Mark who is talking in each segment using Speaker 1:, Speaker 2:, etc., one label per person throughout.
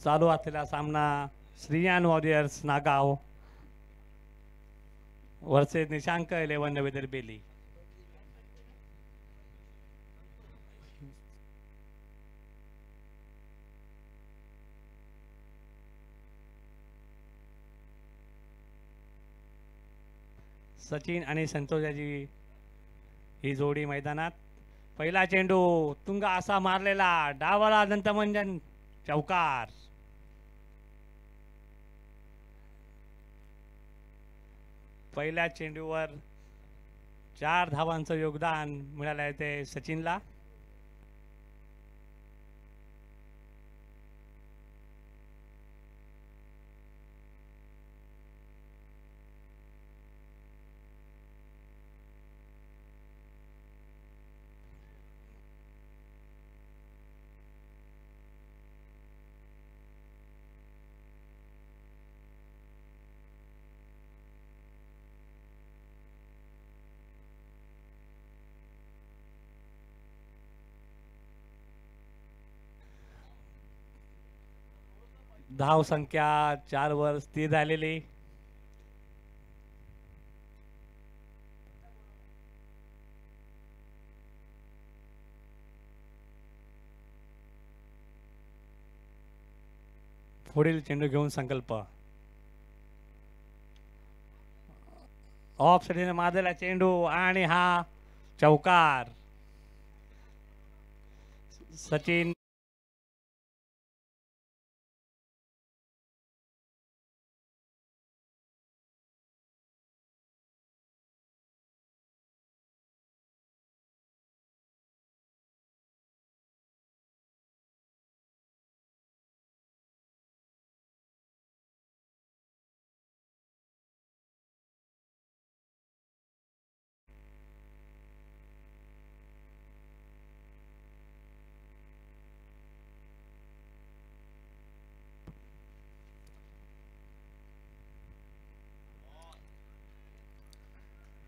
Speaker 1: चालू असलेला सामना श्रीयान वॉरियर्स नागाव वर्सेस निशांक 11 नवेदर बेली. सचिन आणि संतोष याची ही जोडी मैदानात. पहिला चेंडू तुंगा असा मारलेला डावाला दंतमंजन चौकार. पहिल्या चेंडूवर 4 धावांचं योगदान मिळालं आहे ते सचिनला. धाव संख्या 4 वर स्थिर झालेली. पुढील चेंडू घेऊन संकल्प. ऑफ साइडने मारलेला चेंडू आणि हा चौकार. सचिन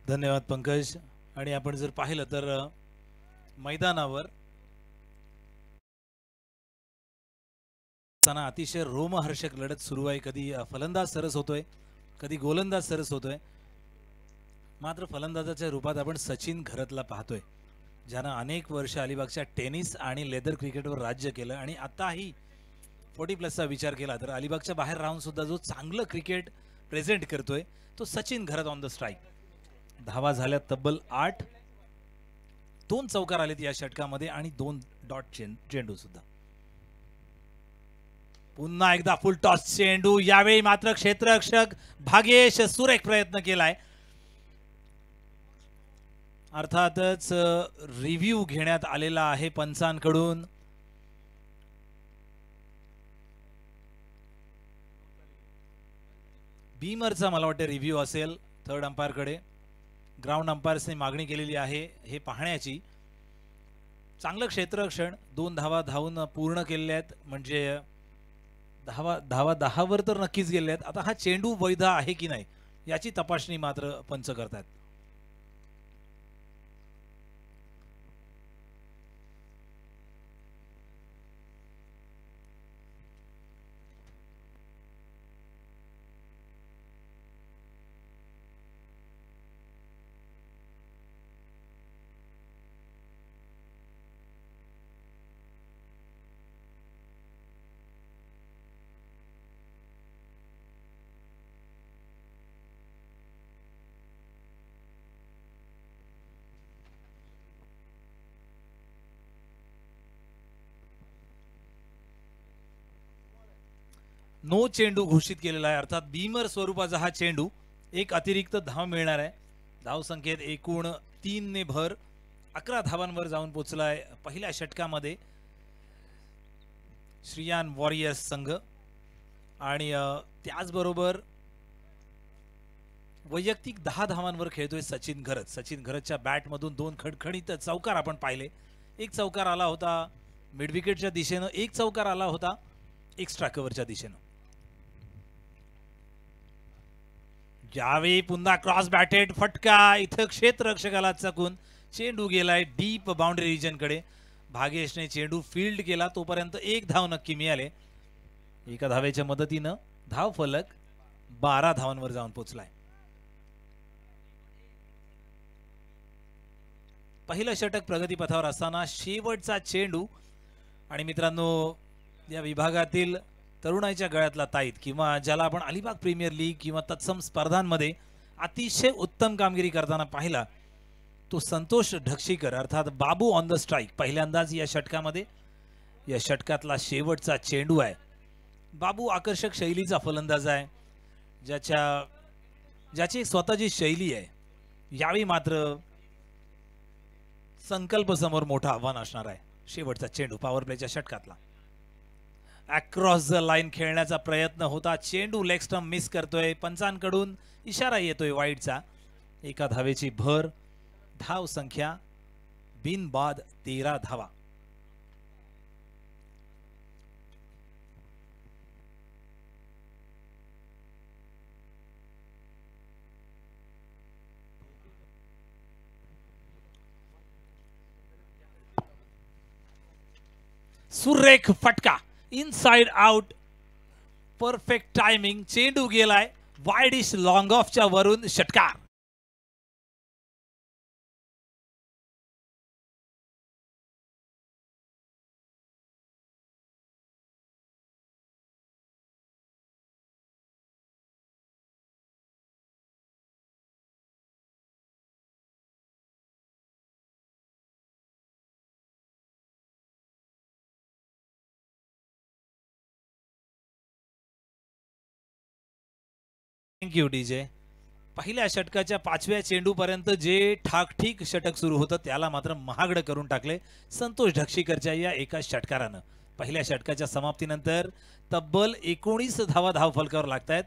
Speaker 2: धन्यवाद पंकज. आणि आपण जर पाहिलं तर मैदानावर अतिशय रोमहर्षक लढत सुरू आहे. कधी फलंदाज सरस होतोय, कधी गोलंदाज सरस होतोय. मात्र फलंदाजाच्या रूपात आपण सचिन घरतला पाहतोय, ज्यानं अनेक वर्ष अलिबागच्या टेनिस आणि लेदर क्रिकेटवर राज्य केलं. आणि आताही 40+ चा विचार केला तर अलिबागच्या बाहेर राहून सुद्धा जो चांगलं क्रिकेट प्रेझेंट करतोय तो सचिन घरत ऑन द स्ट्राईक. धावा झाल्या तब्बल 8. 2 चौकार आलेत या षटकामध्ये आणि 2 डॉट चेंडू सुद्धा. पुन्हा एकदा फुल टॉस चेंडू. यावेळी मात्र क्षेत्ररक्षक भागेश सुरेख प्रयत्न केलाय. अर्थातच रिव्ह्यू घेण्यात आलेला आहे पंचांकडून. बीमरचा मला वाटतं रिव्ह्यू असेल थर्ड अंपायर कडे. ग्राउंड अंपायर्सने मागणी केलेली आहे हे पाहण्याची. चांगलं क्षेत्ररक्षण. 2 धावा धावून पूर्ण केलेल्या आहेत, म्हणजे धावा 10 वर तर नक्कीच गेले आहेत. आता हा चेंडू वैध आहे की नाही याची तपासणी मात्र पंच करतात. नो चेंडू घोषित केलेला आहे. अर्थात बीमर स्वरूपाचा हा चेंडू. एक अतिरिक्त धाव मिळणार आहे. धाव संख्येत एकूण 3 ने भर. 11 धावांवर जाऊन पोचलाय पहिल्या षटकामध्ये श्रीयान वॉरियर्स संघ. आणि त्याचबरोबर वैयक्तिक 10 धावांवर खेळतोय सचिन घरत. सचिन घरतच्या बॅटमधून 2 खडखडीत चौकार आपण पाहिले. एक चौकार आला होता मिड विकेटच्या दिशेनं, एक चौकार आला होता एक्स्ट्रा कव्हरच्या दिशेनं. ज्यावेळी पुन्हा क्रॉस बॅटेड फटका. इथं क्षेत्ररक्षकाला चकून चेंडू गेलाय डीप बाउंड्री रिजन कडे. भागेशने चेंडू फील्ड केला तोपर्यंत 1 धाव नक्की मिळाले. एका धावेच्या मदतीनं धाव फलक 12 धावांवर जाऊन पोहोचलाय. पहिलं षटक प्रगतीपथावर असताना शेवटचा चेंडू आणि मित्रांनो या विभागातील तरुणाईच्या गळ्यातला ताईत किंवा ज्याला आपण अलिबाग प्रीमियर लीग किंवा तत्सम स्पर्धांमध्ये अतिशय उत्तम कामगिरी करताना पाहिला तो संतोष ढक्षीकर अर्थात बाबू ऑन द स्ट्राइक. पहिल्यांदाच या षटकामध्ये या षटकातला शेवटचा चेंडू आहे. बाबू आकर्षक शैलीचा फलंदाज आहे ज्याची स्वतःची शैली आहे. यावेळी मात्र संकल्प समोर मोठं आव्हान असणार आहे. शेवटचा चेंडू पॉवर प्लेच्या षटकातला अक्रॉस द लाईन खेळण्याचा प्रयत्न होता. चेंडू लेग स्टंप मिस करतोय. पंचांकडून इशारा येतोय वाईडचा. एका धावेची भर. धाव संख्या बिनबाद 13 धावा. सुरेख फटका इनसाइड आउट. Perfect timing. चेंडू गेलाय वाईडिश लॉंग ऑफच्या वरून. षटकार. Thank you DJ. पहिल्या षटकाच्या 5व्या चेंडूपर्यंत जे ठाकठीक षटक सुरू होतं त्याला मात्र महागडं करून टाकले संतोष ढक्षीकरच्या या एका षटकारानं. पहिल्या षटकाच्या समाप्तीनंतर तब्बल 19 धावा धावफलकावर लागतायत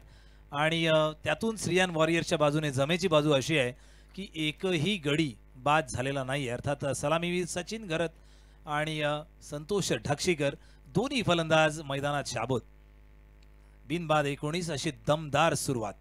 Speaker 2: आणि त्यातून श्रीयान वॉरियर्सच्या बाजूने जमेची बाजू अशी आहे की एकही गडी बाद झालेला नाही. अर्थात सलामीवीर सचिन घरत आणि संतोष ढक्षीकर दोन्ही फलंदाज मैदानात शाबूत. बिनबाद 19 अशी दमदार सुरुवात.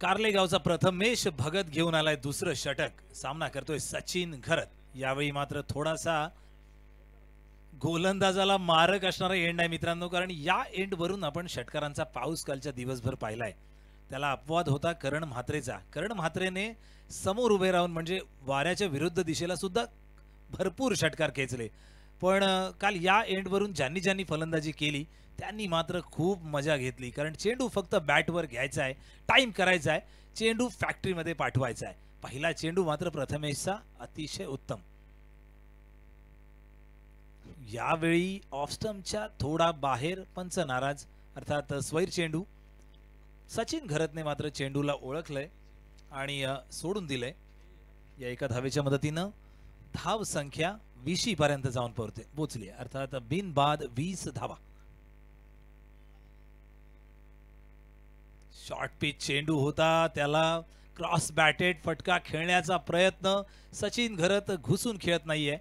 Speaker 2: कार्लेगावचा प्रथमेश भगत घेऊन आलाय दुसरं षटक. सामना करतोय सचिन घरत. यावेळी मात्र थोडासा गोलंदाजाला मारक असणारा एंड आहे मित्रांनो, कारण या एंड वरून आपण षटकारांचा पाऊस कालच्या दिवसभर पाहिलाय. त्याला अपवाद होता करण म्हात्रेचा. करण म्हात्रेने समोर उभे राहून म्हणजे वाऱ्याच्या विरुद्ध दिशेला सुद्धा भरपूर षटकार खेचले. पण काल या एंड वरून ज्यांनी फलंदाजी केली त्यांनी मात्र खूप मजा घेतली, कारण चेंडू फक्त बॅटवर घ्यायचा आहे, टाइम करायचा आहे, चेंडू फॅक्टरीमध्ये पाठवायचा आहे. पहिला चेंडू मात्र प्रथमेशचा अतिशय उत्तम. यावेळी ऑफ स्टंपच्या थोडा बाहेर पंच नाराज, अर्थात स्वैर चेंडू. सचिन घरतने मात्र चेंडूला ओळखलंय आणि सोडून दिलंय. या एका धावेच्या मदतीनं धाव संख्या 20 पर्यंत जाऊन पोहोचली, अर्थात बिनबाद 20 धावा. शॉर्ट पिच चेंडू होता, त्याला क्रॉस बॅटेड फटका खेळण्याचा प्रयत्न. सचिन घरत घुसून खेळत नाहीये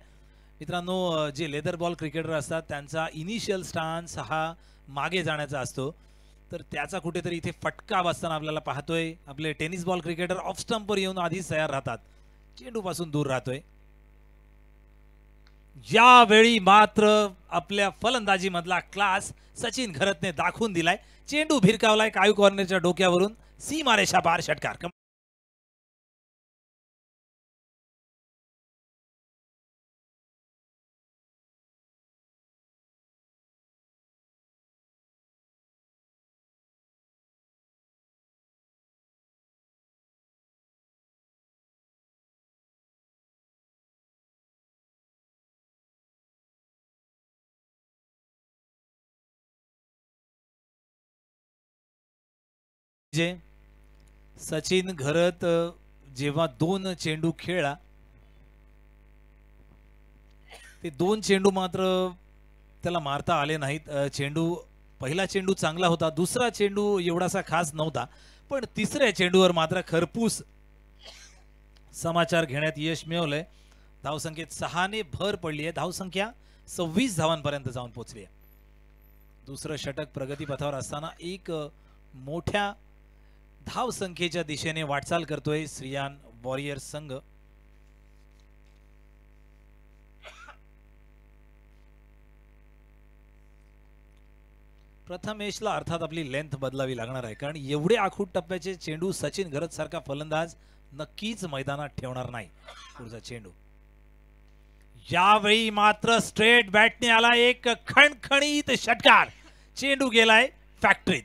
Speaker 2: मित्रांनो. जे लेदर बॉल क्रिकेटर असतात त्यांचा इनिशियल स्टान्स हा मागे जाण्याचा असतो, तर त्याचा कुठेतरी इथे फटका बसताना आपल्याला पाहतोय. आपले टेनिस बॉल क्रिकेटर ऑफ स्टंपवर येऊन आधीच तयार राहतात, चेंडू पासून दूर राहतोय. यावेळी मात्र आपल्या फलंदाजी मधला क्लास सचिन घरतने दाखवून दिलाय. चेंडू भिरकावलाय कायू कॉर्नरच्या डोक्यावरून, सीमारेषा पार. षटकार. सचिन घरत जेव्हा 2 चेंडू खेळला, ते 2 चेंडू मात्र त्याला मारता आले नाहीत. चेंडू पहिला चेंडू चांगला होता, दुसरा चेंडू एवढासा खास नव्हता, पण तिसऱ्या चेंडूवर मात्र खरपूस समाचार घेण्यात यश मिळवलंय. धावसंख्येत 6 ने भर पडली आहे. धावसंख्या 26 धावांपर्यंत जाऊन पोहोचली आहे. दुसरं षटक प्रगतीपथावर असताना एक मोठ्या धावसंख्येच्या दिशेने वाटचाल करतोय श्रीयान वॉरियर्स संघ. प्रथमेशला अर्थात आपली लेंथ बदलावी लागणार आहे, कारण एवढे आखूड टप्प्याचे चेंडू सचिन घरत सारखा फलंदाज नक्कीच मैदानात ठेवणार नाही. पुढचा चेंडू यावेळी मात्र स्ट्रेट बॅटने आला एक खणखणीत षटकार. चेंडू गेलाय फॅक्टरीत.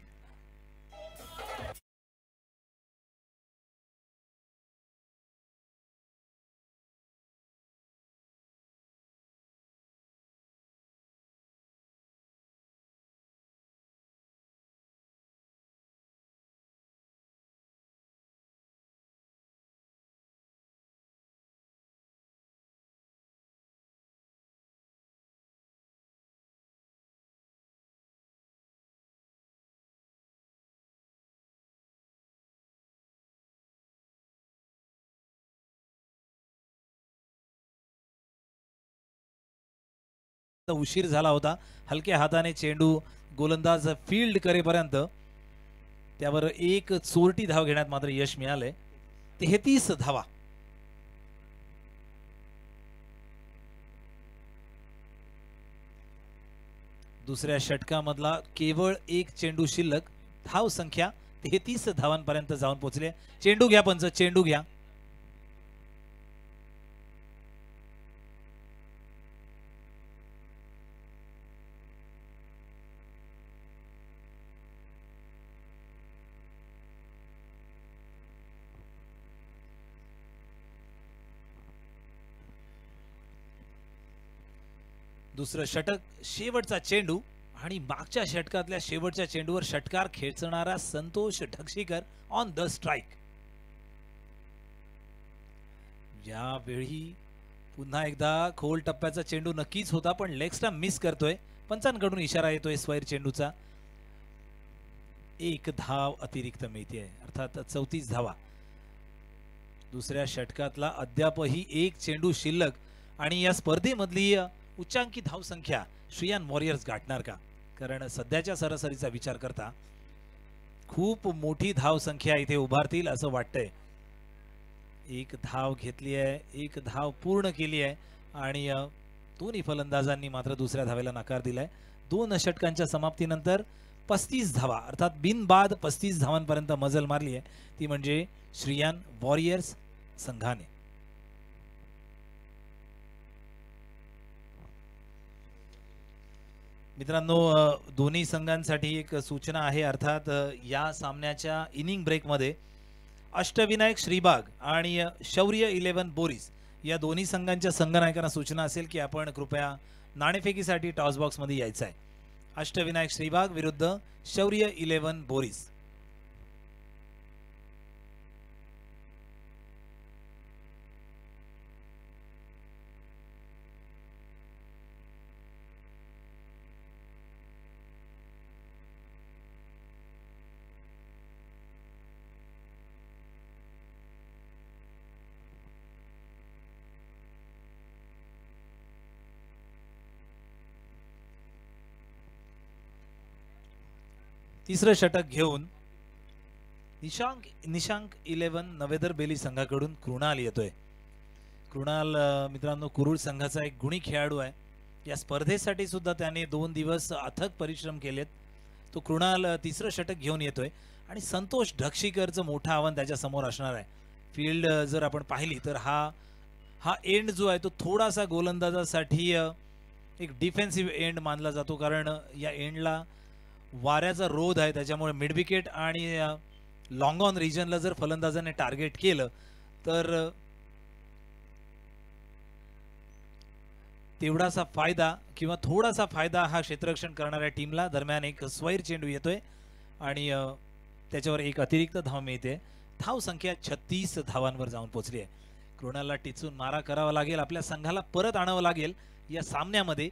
Speaker 2: उशीर झाला होता. हलक्या हाताने चेंडू गोलंदाज फील्ड करेपर्यंत त्यावर एक चोरटी धाव घेण्यात मात्र यश मिळाले. 33 धावा. दुसऱ्या षटकामधला केवळ एक चेंडू शिल्लक. धाव संख्या 33 धावांपर्यंत जाऊन पोहोचले. चेंडू घ्या पंच, चेंडू घ्या. दुसरं षटक, शेवटचा चेंडू आणि मागच्या षटकातल्या शेवटच्या चेंडूवर षटकार खेचणारा संतोष ढक्षीकर ऑन द स्ट्राइक. यावेळी पुन्हा एकदा खोल टप्प्याचा चेंडू नक्कीच होता, पण लेग स्टंप मिस करतोय. पंचांकडून इशारा येतोय स्वैर चेंडूचा. एक धाव अतिरिक्त मिळते, अर्थात 34 धावा. दुसऱ्या षटकातला अद्यापही एक चेंडू शिल्लक आणि या स्पर्धेमधली उच्चांकी धाव संख्या श्रीयान वॉरियर्स गाठणार का? कारण सध्याच्या सरासरीचा विचार करता खूप मोठी धाव संख्या इथे उभारतील असं वाटतंय. एक धाव घेतली आहे, एक धाव पूर्ण केली आहे आणि दोन्ही फलंदाजांनी मात्र दुसऱ्या धावेला नकार दिलाय. 2 षटकांच्या समाप्तीनंतर 35 धावा अर्थात बिनबाद 35 धावांपर्यंत मजल मारली आहे, ती म्हणजे श्रीयान वॉरियर्स संघाने. मित्रांनो, दोन्ही संघांसाठी एक सूचना आहे. अर्थात या सामन्याच्या इनिंग ब्रेकमध्ये अष्टविनायक श्रीबाग आणि शौर्य 11 बोरीस या दोन्ही संघांच्या संघनायकांना सूचना असेल की आपण कृपया नाणेफेकीसाठी टॉस बॉक्समध्ये यायचं आहे. अष्टविनायक श्रीबाग विरुद्ध शौर्य 11 बोरीस. तिसरं षटक घेऊन निशांक 11 नवेदर बेली संघाकडून कृणाल येतोय. कृणाल मित्रांनो कुरुळ संघाचा एक गुणी खेळाडू आहे. या स्पर्धेसाठी सुद्धा त्याने 2 दिवस अथक परिश्रम केलेत. तो कृणाल तिसरं षटक घेऊन येतोय आणि संतोष ढक्षीकरचं मोठं आव्हान त्याच्या समोर असणार आहे. फील्ड जर आपण पाहिली तर हा एंड जो आहे तो थोडासा गोलंदाजासाठी एक डिफेन्सिव्ह एंड मानला जातो, कारण या एंडला वाऱ्याचा रोध आहे. त्याच्यामुळे मिड विकेट आणि लॉंग ऑन रिजनला जर फलंदाजाने टार्गेट केलं तर तेवढासा फायदा किंवा थोडासा फायदा हा क्षेत्ररक्षण करणाऱ्या टीमला. दरम्यान एक स्वैर चेंडू येतोय आणि त्याच्यावर एक अतिरिक्त धाव मिळते. धाव संख्या 36 धावांवर जाऊन पोहोचली आहे. कृणालला टिचून मारा करावा लागेल, आपल्या संघाला परत आणावं लागेल या सामन्यामध्ये,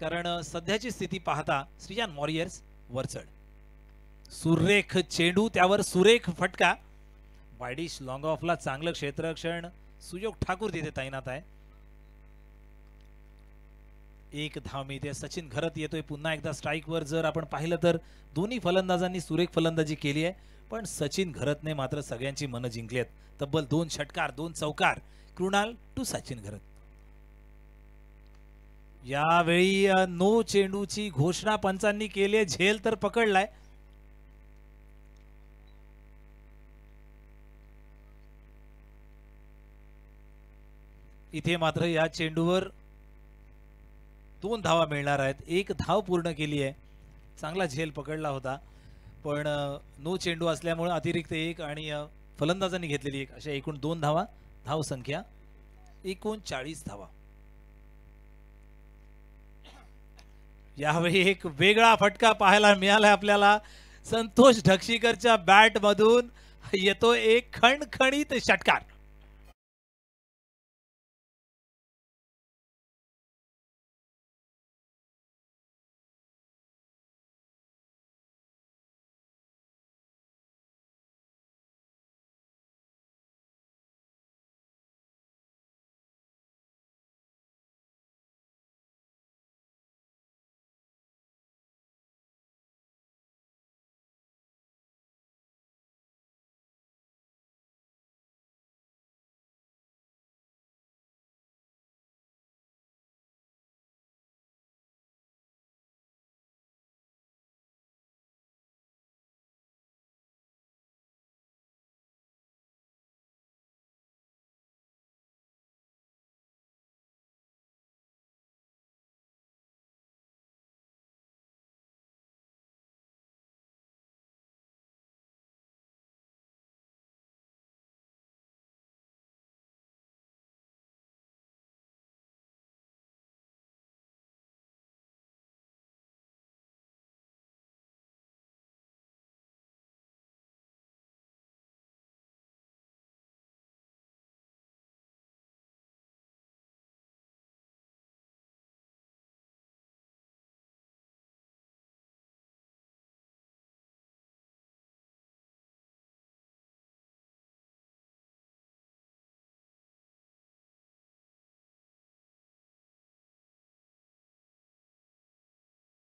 Speaker 2: कारण सध्याची स्थिती पाहता श्रीयान वॉरियर्स वरचढ. सुरेख चेंडू, त्यावर सुरेख फटका. वायडिश लॉंग ऑफला चांगलं क्षेत्ररक्षण. सुयोग ठाकूर तिथे तैनात आहे. एक धाव मिळते. सचिन घरत येतोय पुन्हा एकदा स्ट्राईकवर. जर आपण पाहिलं तर दोन्ही फलंदाजांनी सुरेख फलंदाजी केली आहे, पण सचिन घरतने मात्र सगळ्यांची मनं जिंकली आहेत. तब्बल 2 षटकार 2 चौकार. कृणाल टू सचिन घरत. यावेळी नो चेंडूची घोषणा पंचांनी केली आहे. झेल तर पकडलाय. इथे मात्र या चेंडूवर 2 धावा मिळणार आहेत. 1 धाव पूर्ण केली आहे. चांगला झेल पकडला होता, पण नो चेंडू असल्यामुळे अतिरिक्त 1 आणि फलंदाजांनी घेतलेली 1 अशा एकूण 2 धावा. धाव संख्या 39 धावा. यावेळी एक वेगळा फटका पाहायला मिळाला आपल्याला. संतोष ढक्षीकरच्या बॅट मधून येतो एक खणखणीत षटकार.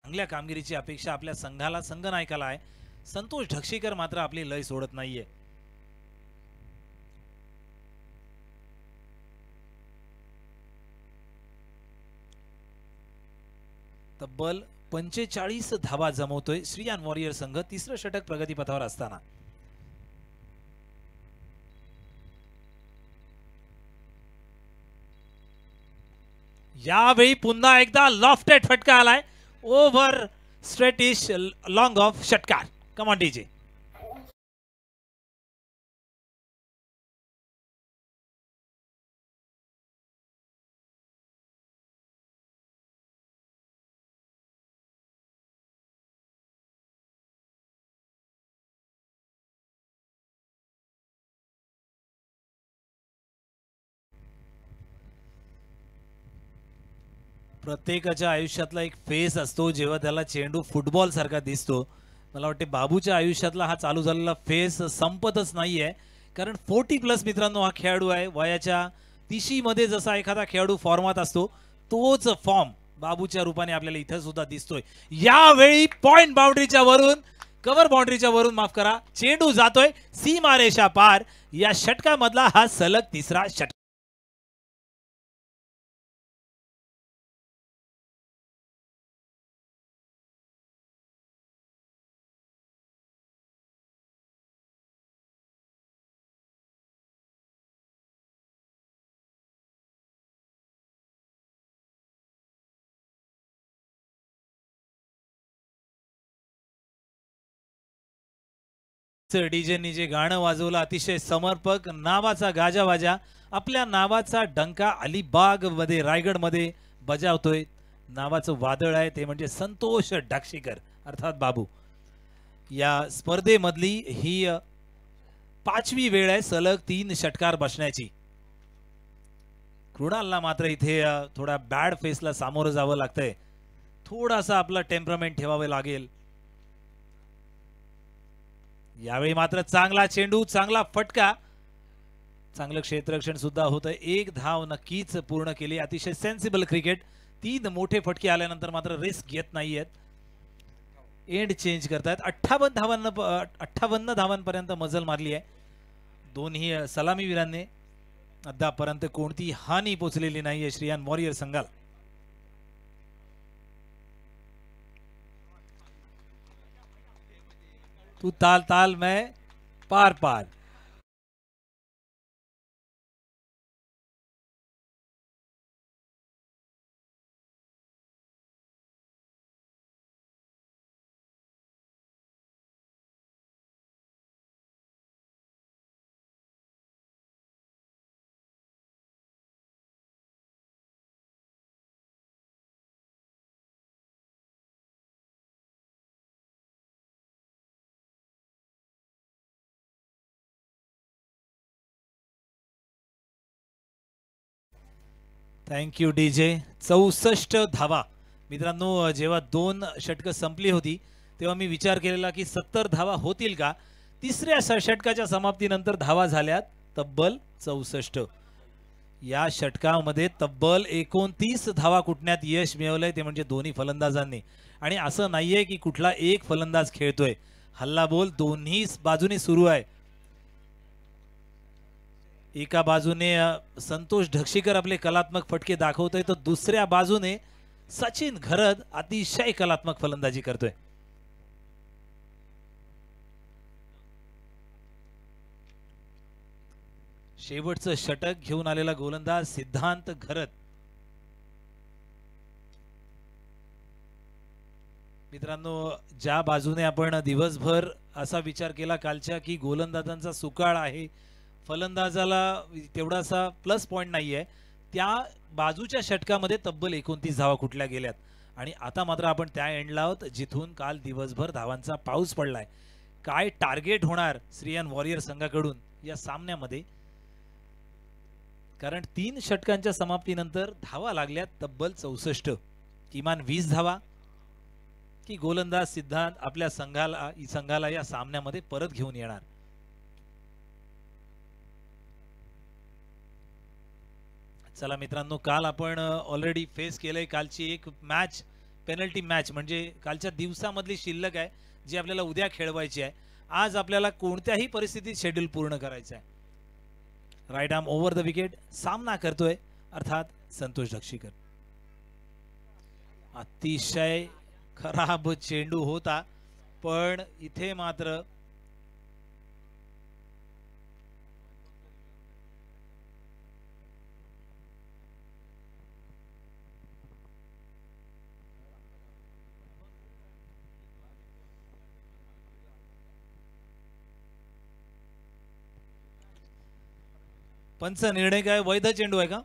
Speaker 2: चांगल्या कामगिरीची अपेक्षा आपल्या संघाला संघनायकाला आहे. संतोष ढक्षीकर मात्र आपली लय सोडत नाहीये. तब्बल 45 धावा जमवतोय श्रीयान वॉरियर संघ. तिसरं षटक प्रगतीपथावर असताना यावेळी पुन्हा एकदा लॉफ्टेड फटका आलाय. ओव्हर स्ट्रेटिश लॉंग ऑफ षटकार. Come on DJ. प्रत्येकाच्या आयुष्यातला एक फेस असतो जेव्हा त्याला चेंडू फुटबॉल सारखा दिसतो. मला वाटते बाबूच्या आयुष्यातला हा चालू झालेला फेस संपतच नाहीये, कारण 40+ मित्रांनो हा खेळाडू आहे. वयाच्या 30 मध्ये जसा एखादा खेळाडू फॉर्मात असतो तोच फॉर्म बाबूच्या रूपाने आपल्याला इथं सुद्धा दिसतोय. यावेळी पॉइंट बाउंड्रीच्या वरून, कव्हर बाउंड्रीच्या वरून माफ करा, चेंडू जातोय सीमारेषा पार. या षटकामधला हा सलग तिसरा षटक. डीजेनी जे गाणं वाजवलं अतिशय समर्पक, नावाचा गाजावाजा, आपल्या नावाचा डंका अलिबाग मध्ये रायगड मध्ये बजावतोय. नावाचं वादळ आहे ते म्हणजे संतोष ढक्षीकर अर्थात बाबू. या स्पर्धेमधली ही 5वी वेळ आहे सलग 3 षटकार बसण्याची. कृणालला मात्र इथे थोडा बॅड फेसला सामोरं जावं लागतंय. थोडासा आपला टेम्परामेंट ठेवावे लागेल. यावेळी मात्र चांगला चेंडू, चांगला फटका, चांगलं क्षेत्ररक्षण सुद्धा होतं. एक धाव नक्कीच पूर्ण केली. अतिशय सेन्सिबल क्रिकेट. 3 मोठे फटके आल्यानंतर मात्र रिस्क घेत नाहीयेत. एंड चेंज करतायत. 58 धावांपर्यंत मजल मारली आहे दोन्ही सलामीवीरांनी. अद्यापर्यंत कोणती हानी पोचलेली नाहीये श्रीयान वॉरियर संघाला. तू ताल ताल मैं पार पार. Thank you DJ. 64 धावा. मित्रांनो, जेव्हा 2 षटकं संपली होती तेव्हा मी विचार केलेला की 70 धावा होतील का. तिसऱ्या षटकाच्या समाप्तीनंतर धावा झाल्यात तब्बल 64. या षटकामध्ये तब्बल 29 धावा कुटण्यात यश मिळवलंय, ते म्हणजे दोन्ही फलंदाजांनी. आणि असं नाहीये की कुठला एक फलंदाज खेळतोय. हल्लाबोल दोन्ही बाजूनी सुरू आहे. एका बाजूने संतोष ढक्षीकर आपले कलात्मक फटके दाखवतोय, तर दुसऱ्या बाजूने सचिन घरत अतिशय कलात्मक फलंदाजी करतोय. शेवटचं षटक घेऊन आलेला गोलंदाज सिद्धांत घरत. मित्रांनो, ज्या बाजूने आपण दिवसभर असा विचार केला कालच्या की गोलंदाजांचा सुकाळ आहे, फलंदाजाला तेवढासा प्लस पॉइंट नाहीये, त्या बाजूच्या षटकामध्ये तब्बल 29 धावा कुठल्या गेल्यात. आणि आता मात्र आपण त्या एंडला आहोत जिथून काल दिवसभर धावांचा पाऊस पडलाय. काय टार्गेट होणार श्रीयान वॉरियर संघाकडून या सामन्यामध्ये, कारण 3 षटकांच्या समाप्तीनंतर धावा लागल्यात तब्बल 64. किमान 20 धावा की गोलंदाज सिद्धांत आपल्या संघाला या सामन्यामध्ये परत घेऊन येणार. चला मित्रांनो, काल आपण ऑलरेडी फेस केलंय कालची एक मॅच, पेनल्टी मॅच, म्हणजे कालच्या दिवसामधली शिल्लक आहे जी आपल्याला उद्या खेळवायची आहे. आज आपल्याला कोणत्याही परिस्थितीत शेड्यूल पूर्ण करायचं आहे. Right arm over the wicket सामना करतोय अर्थात संतोष ढक्षीकर. अतिशय खराब चेंडू होता, पण इथे मात्र पंच निर्णय काय, वैध चेंडू आहे का.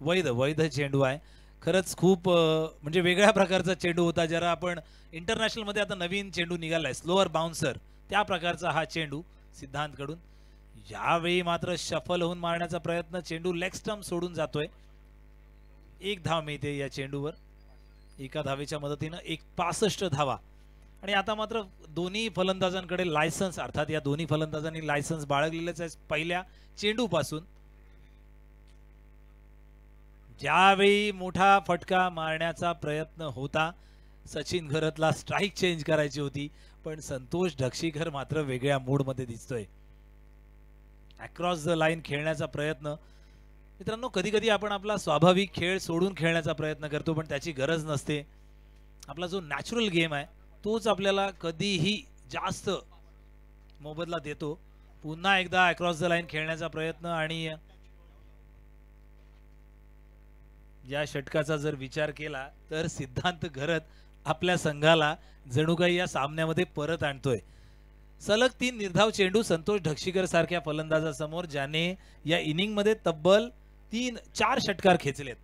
Speaker 2: वैध चेंडू आहे. खरंच खूप म्हणजे वेगळ्या प्रकारचा चेंडू होता. जरा आपण इंटरनॅशनल मध्ये आता नवीन चेंडू निघालाय स्लोअर बाउन्सर, त्या प्रकारचा हा चेंडू सिद्धांत कडून. यावेळी मात्र शफल होऊन मारण्याचा प्रयत्न, चेंडू लेग स्टंप सोडून जातोय. 1 धाव मिळते या चेंडूवर. एका धावेच्या मदतीनं 65 धावा. आणि आता मात्र दोन्ही फलंदाजांकडे लायसन्स, अर्थात या दोन्ही फलंदाजांनी लायसन्स बाळगलेलंच आहे पहिल्या चेंडू पासून. ज्यावेळी मोठा फटका मारण्याचा प्रयत्न होता, सचिन घरतला स्ट्राइक चेंज करायची होती, पण संतोष ढक्षीकर मात्र वेगळ्या मूड मध्ये दिसतोय. अक्रॉस द लाईन खेळण्याचा प्रयत्न. मित्रांनो, कधी कधी आपण आपला स्वाभाविक खेळ सोडून खेळण्याचा प्रयत्न करतो, पण त्याची गरज नसते. आपला जो नॅचरल गेम आहे तोच आपल्याला कधीही जास्त मोबदला देतो. पुन्हा एकदा अक्रॉस द लाईन खेळण्याचा प्रयत्न. आणि या षटकाचा जर विचार केला तर सिद्धांत घरत आपल्या संघाला जणू काही या सामन्यामध्ये परत आणतोय. सलग 3 निर्धाव चेंडू संतोष ढक्षीकर सारख्या फलंदाजासमोर, ज्याने या इनिंग मध्ये तब्बल 3-4 षटकार खेचलेत.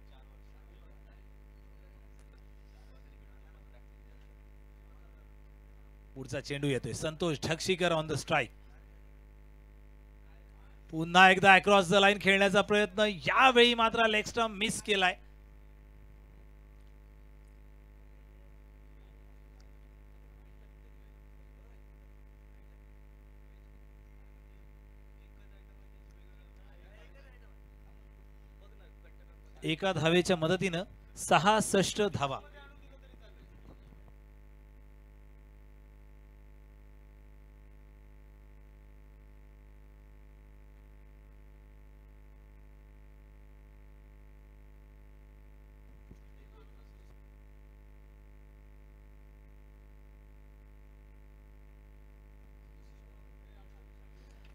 Speaker 2: पुढचा चेंडू येतोय, संतोष ढक्षीकर ऑन द स्ट्राइक. पुन्हा एकदा अक्रॉस द लाईन खेळण्याचा प्रयत्न, यावेळी मात्र लेग स्टंप मिस केलाय. एका धावेच्या मदतीनं 66 धावा.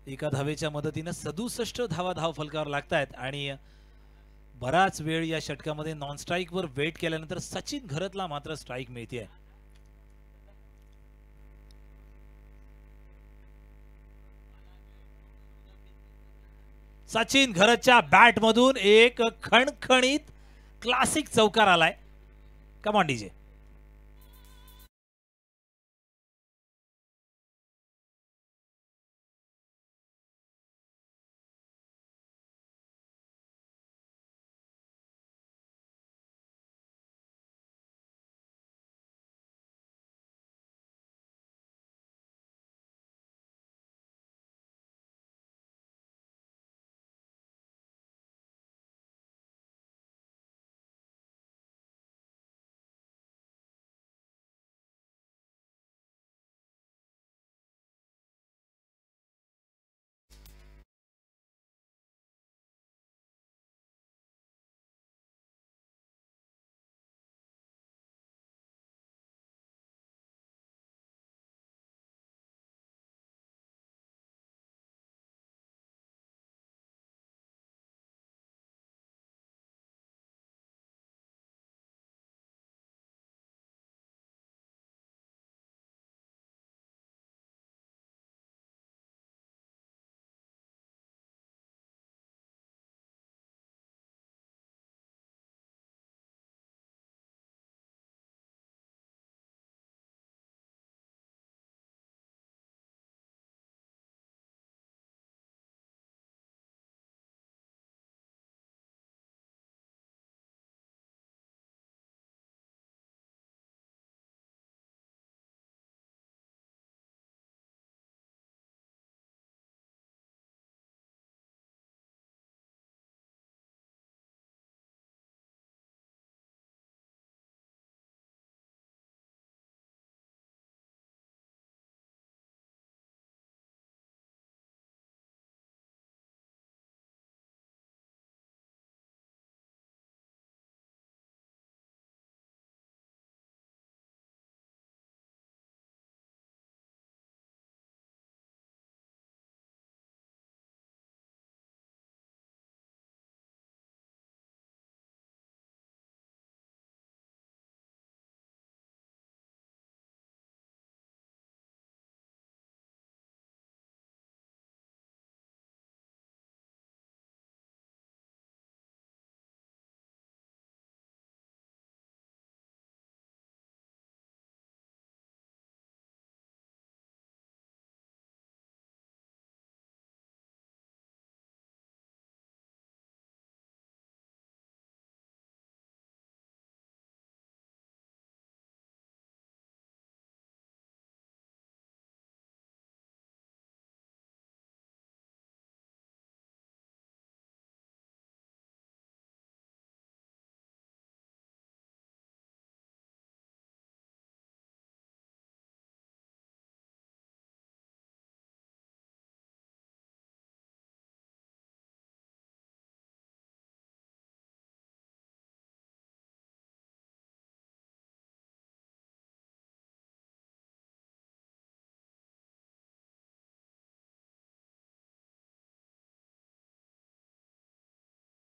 Speaker 2: एका धावेच्या मदतीनं 67 धावा धाव फलकावर लागतायत आणि बराच वेळ या षटकामध्ये नॉन स्ट्राईक वर वेट केल्यानंतर सचिन घरतला मात्र स्ट्राईक मिळते. सचिन घरतच्या बॅट मधून एक खणखणीत क्लासिक चौकार आलाय. Come on DJ.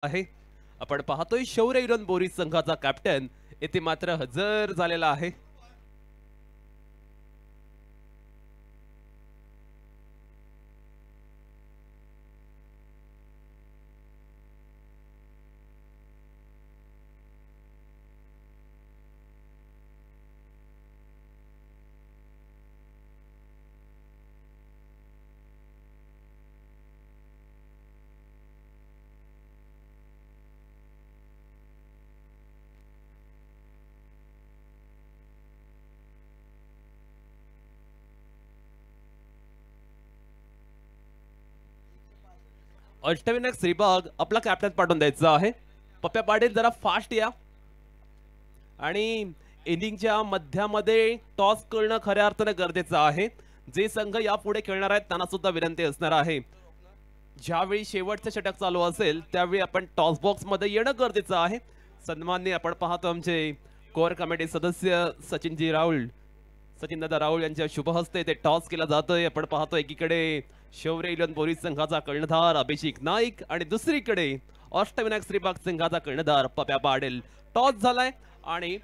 Speaker 3: आहे. आपण पाहतोय शौर्य इरन बोरीस संघाचा कॅप्टन येथे मात्र हजर झालेला आहे. अष्टविनायक श्रीबाग आपला कॅप्टन पाठवून द्यायचा आहे. पप्प्या पाटील जरा फास्ट या. आणि इनिंगच्या मध्यामध्ये टॉस करणं खऱ्या अर्थानं गरजेचं आहे. जे संघ यापुढे खेळणार आहेत त्यांना सुद्धा विनंती असणार आहे, ज्यावेळी शेवटचं षटक चालू असेल त्यावेळी आपण टॉस बॉक्स मध्ये येणं गरजेचं आहे. सन्माननीय आपण पाहतो आमचे कोर कमिटी सदस्य सचिन दादा राहुल यांच्या शुभ हस्ते ते टॉस केला जातोय. आपण पाहतो एकीकडे शौर्य इलेव्हन बोरीस संघाचा कर्णधार अभिषेक नाईक आणि दुसरीकडे अष्टविनायक श्रीबाग संघाचा कर्णधार पप्या पाटील. टॉस झालाय आणि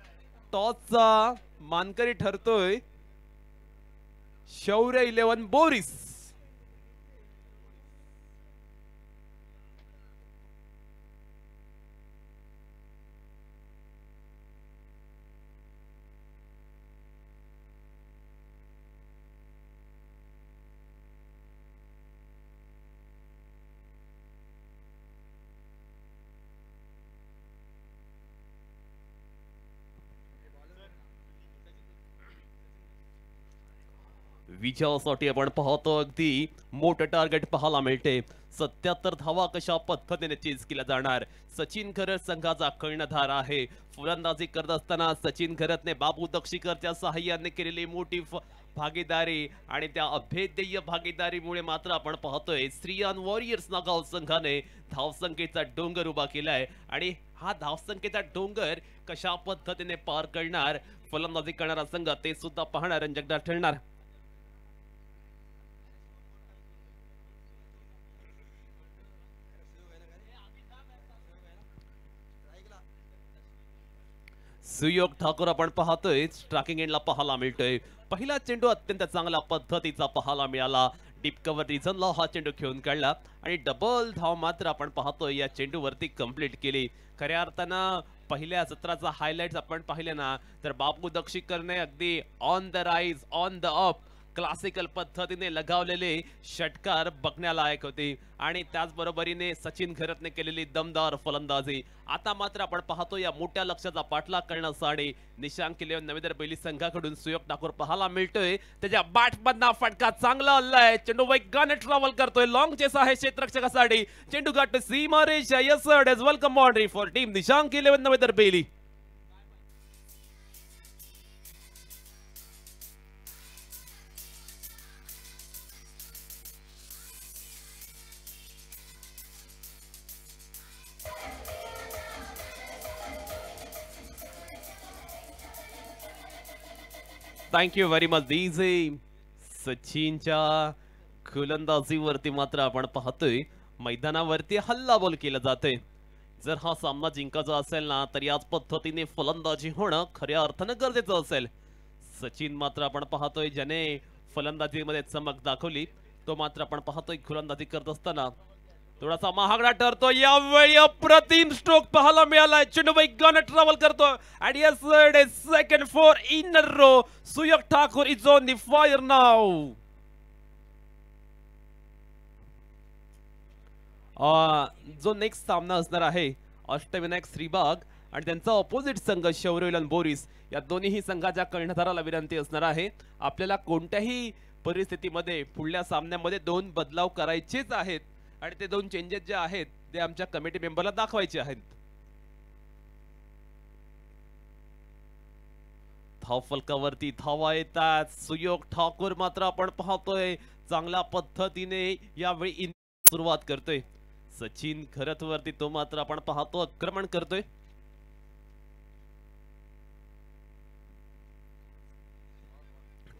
Speaker 3: टॉसचा मानकरी ठरतोय शौर्य इलेव्हन बोरीस. विजयासाठी आपण पाहतो अगदी मोठं टार्गेट पाहायला मिळते. 77 धावा कशा पद्धतीने चेज केल्या जाणार. सचिन खरत संघाचा कर्णधार आहे. फलंदाजी करत असताना सचिन खरतने बाबू दक्षीकरच्या सहाय्याने केलेली मोठी भागीदारी आणि त्या अभेद्य भागीदारीमुळे मात्र आपण पाहतोय श्रीयान वॉरियर्स नागाव संघाने धावसंख्येचा डोंगर उभा केलाय. आणि हा धावसंख्येचा डोंगर कशा पद्धतीने पार करणार फलंदाजी करणारा संघ ते सुद्धा पाहणार रंजकदार ठरणार. सुयोग ठाकूर आपण पाहतोय स्ट्रायकिंग एंडला पाहायला मिळतोय. पहिला चेंडू अत्यंत चांगल्या पद्धतीचा पाहायला मिळाला. डीप कव्हर रिझनला हा चेंडू खेळून काढला आणि डबल धाव मात्र आपण पाहतोय या चेंडूवरती कंप्लीट केली. खऱ्या अर्थानं पहिल्या सत्राचा हायलाइट्स आपण पाहिले ना तर बाबू दक्षीकरने अगदी on the rise on the up classical पद्धतीने लगावलेले षटकार बघण्यालायक होते. आणि त्याचबरोबरीने सचिन खरतने केलेली दमदार फलंदाजी. आता मात्र आपण पाहतो या मोठ्या लक्ष्याचा पाठलाग करण्यासाठी निशांक इलेव्हन नवेदर बैली संघाकडून सुयोग ठाकूर पाहायला मिळतोय. त्याच्या बॅटमधना फटका चांगला हल्लाय. चेंडू वेगाने ट्रॅव्हल करतोय. लॉंग चेस आहे क्षेत्ररक्षकासाठी. चेंडू गाठतोय सीमारेषा. Yes sir, is welcome boundary for team Nishank eleven Navedar Beli. Thank you very much DJ. सचिनच्या गोलंदाजीवरती मात्र आपण पाहतोय मैदानावरती हल्ला बॉल केला जातोय. जर हा सामना जिंकायचा असेल ना तर याच पद्धतीने फलंदाजी होणं खऱ्या अर्थानं गरजेचं असेल. सचिन मात्र आपण पाहतोय ज्याने फलंदाजीमध्ये चमक दाखवली तो मात्र आपण पाहतोय गोलंदाजी करत असताना थोडासा महागडा ठरतो. यावेळी अप्रतिम स्ट्रोक पाहायला मिळालाय. चेंडू वेगाने ट्रॅव्हल करतो आणि yes it is second for in row. Suyog Thakur is on the fire now. जो नेक्स्ट सामना असणार आहे अष्टविनायक श्रीबाग आणि त्यांचा ऑपोजिट संघ शौर्य इलेव्हन बोरीस या दोन्ही संघाच्या कर्णधाराला विनंती असणार आहे आपल्याला कोणत्याही परिस्थितीमध्ये पुढल्या सामन्यामध्ये 2 बदलाव करायचेच आहेत आणि ते 2 चेंजेस जे आहेत ते आमच्या कमिटी मेंबरला दाखवायचे आहेत. धावफलकावरती धावा येतात. सुयोग ठाकूर मात्र आपण पाहतोय चांगल्या पद्धतीने यावेळी सुरुवात करतोय. सचिन खरत वरती तो मात्र आपण पाहतो आक्रमण करतोय.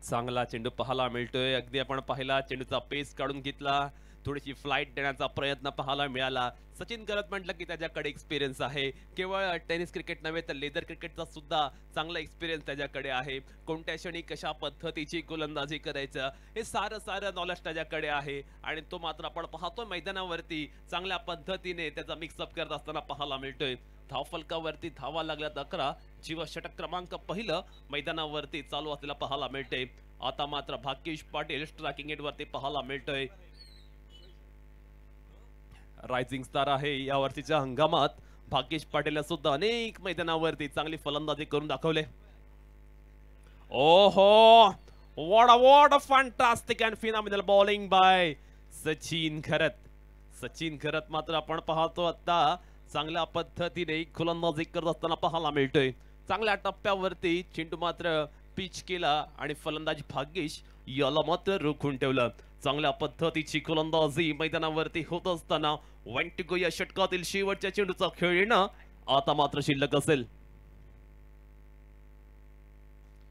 Speaker 3: चांगला चेंडू पाहायला मिळतोय. अगदी आपण पाहिला चेंडूचा पेस काढून घेतला. थोडीशी फ्लाइट देण्याचा प्रयत्न पाहायला मिळाला. सचिन खरत म्हटलं की त्याच्याकडे एक्सपिरियन्स आहे. केवळ टेनिस क्रिकेट नव्हे तर लेदर क्रिकेटचा सुद्धा चांगला एक्सपिरियन्स त्याच्याकडे आहे. कोणत्या क्षणी कशा पद्धतीची गोलंदाजी करायचं हे सारं नॉलेज त्याच्याकडे आहे आणि तो मात्र आपण पाहतो मैदानावरती चांगल्या पद्धतीने त्याचा मिक्सअप करत असताना पाहायला मिळतोय. धावफलकावरती धावा लागल्यात 11. जीव षटक क्रमांक पहिलं मैदानावरती चालू असलेला पाहायला मिळतोय. आता मात्र भाग्येश पाटील स्ट्रायकिंग एंड वरती पाहायला मिळतोय. रायझिंग स्टार आहे या वर्षीच्या हंगामात. भाग्येश पाटील सुद्धा अनेक मैदानावरती चांगली फलंदाजी करून दाखवले. ओहो, what a fantastic and phenomenal bowling by Sachin Kharat. Sachin Kharat मात्र आपण पाहतो आता चांगल्या पद्धतीने गोलंदाजी करत असताना पाहायला मिळतोय. चांगल्या टप्प्यावरती चेंडू मात्र पिच केला आणि फलंदाज भाग्येश याला मात्र रोखून ठेवलं. चांगल्या पद्धतीची गोलंदाजी मैदानावरती होत असताना वेंटिगो या षटकातील शेवटच्या चेंडूचा खेळ येणं आता मात्र शिल्लक असेल.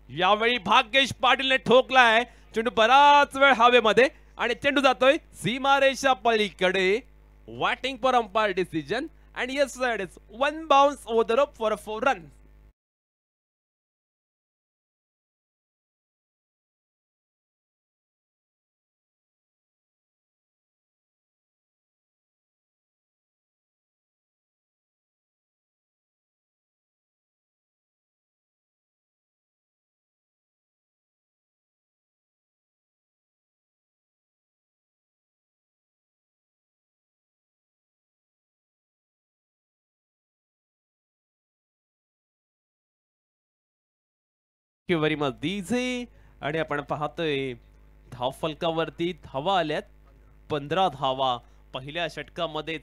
Speaker 3: यावेळी भाग्येश पाटीलने ठोकलाय चेंडू बराच वेळ हवेमध्ये आणि चेंडू जातोय सीमारेषा पलीकडे. waiting for umpire decision and yes sir, it's one bounce over the rope for a 4 run. Thank you very much DJ. आणि आपण पाहतोय धाव फलकावरती धावा आल्यात 15 धावा पहिल्या षटकामध्ये.